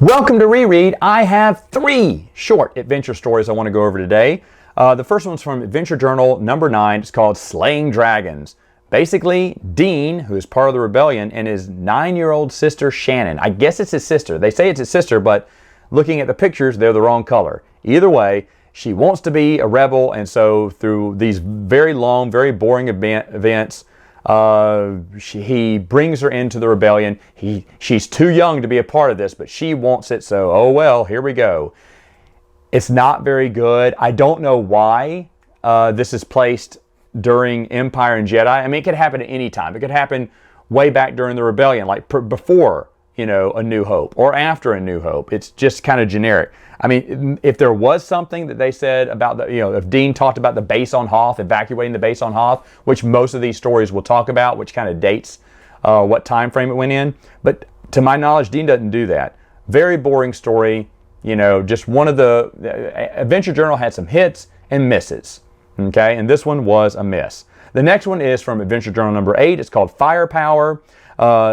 Welcome to Reread. I have 3 short adventure stories I want to go over today. The first one's from Adventure Journal number 9. It's called Slaying Dragons. Basically, Dean, who is part of the rebellion, and his 9-year-old sister Shannon. I guess it's his sister. They say it's his sister, but looking at the pictures, they're the wrong color. Either way, she wants to be a rebel, and so through these very long, very boring events, he brings her into the rebellion. She's too young to be a part of this, but she wants it, so oh well, here we go. It's not very good. I don't know why this is placed during Empire and Jedi. I mean, it could happen at any time. It could happen way back during the rebellion, like before, A New Hope, or after A New Hope. It's just kind of generic. I mean, if there was something that they said about if Dean talked about the base on Hoth, evacuating the base on Hoth, which most of these stories will talk about, which kind of dates what time frame it went in. But to my knowledge, Dean doesn't do that. Very boring story. Just one of the Adventure Journal had some hits and misses. Okay, and this one was a miss. The next one is from Adventure Journal number 8. It's called Firepower.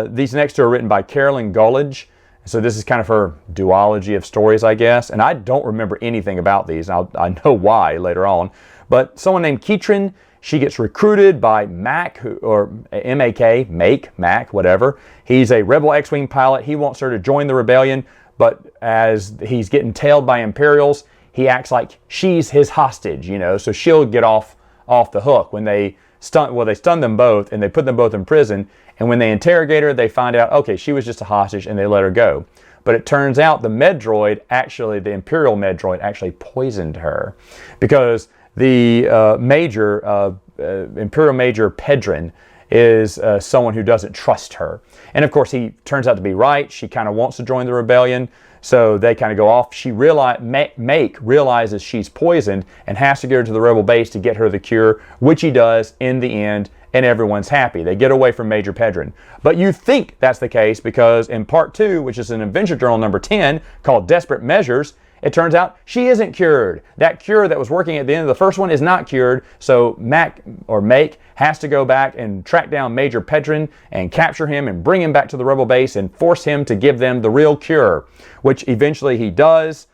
These next two are written by Carolyn Gullidge. So this is kind of her duology of stories, I guess. And I don't remember anything about these. I know why later on. But someone named Keatrin, she gets recruited by Mac, or M-A-K, Mac, whatever. He's a rebel X-Wing pilot. He wants her to join the rebellion. But as he's getting tailed by Imperials, he acts like she's his hostage, so she'll get off the hook. When they stun them both and they put them both in prison. And when they interrogate her, they find out, okay, she was just a hostage, and they let her go. But it turns out the Imperial Medroid actually poisoned her, because the Imperial Major Pedron is someone who doesn't trust her. And of course, he turns out to be right. She kind of wants to join the rebellion, so they kind of go off. Make realizes she's poisoned and has to get her to the rebel base to get her the cure, which he does in the end. And everyone's happy. They get away from Major Pedron. But you think that's the case because in part 2, which is in Adventure Journal number 10, called Desperate Measures, it turns out she isn't cured. That cure that was working at the end of the first one is not cured, so Make has to go back and track down Major Pedron and capture him and bring him back to the rebel base and force him to give them the real cure, which eventually he does.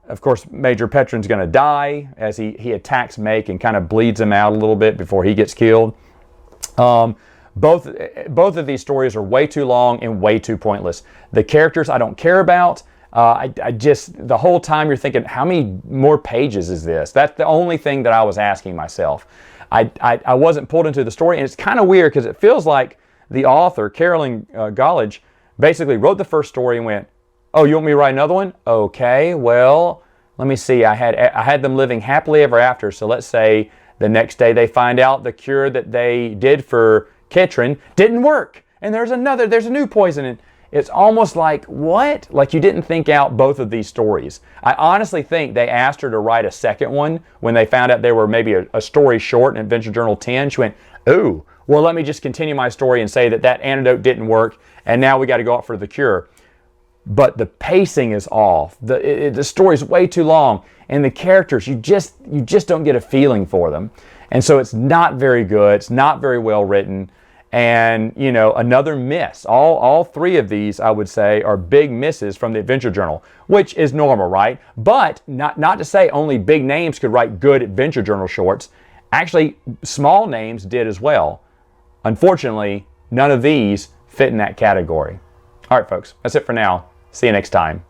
Of course, Major Pedron's going to die as he attacks Make and kind of bleeds him out a little bit before he gets killed. Both of these stories are way too long and way too pointless. The characters I don't care about. The whole time you're thinking, how many more pages is this? That's the only thing that I was asking myself. I wasn't pulled into the story, and it's kind of weird because it feels like the author, Carolyn Gullidge, basically wrote the first story and went, oh, you want me to write another one? Okay, well, let me see. I had them living happily ever after, so let's say the next day they find out the cure that they did for Keatrin didn't work. And there's a new poison. And it's almost like, what? Like you didn't think out both of these stories. I honestly think they asked her to write a second one when they found out they were maybe a story short in Adventure Journal 10. She went, ooh, well, let me just continue my story and say that antidote didn't work. And now we got to go out for the cure. But the pacing is off. The story's way too long. And the characters, you just don't get a feeling for them. And so it's not very good. It's not very well written. And, another miss. All 3 of these, I would say, are big misses from the Adventure Journal, which is normal, right? But not to say only big names could write good Adventure Journal shorts. Actually, small names did as well. Unfortunately, none of these fit in that category. All right, folks, that's it for now. See you next time.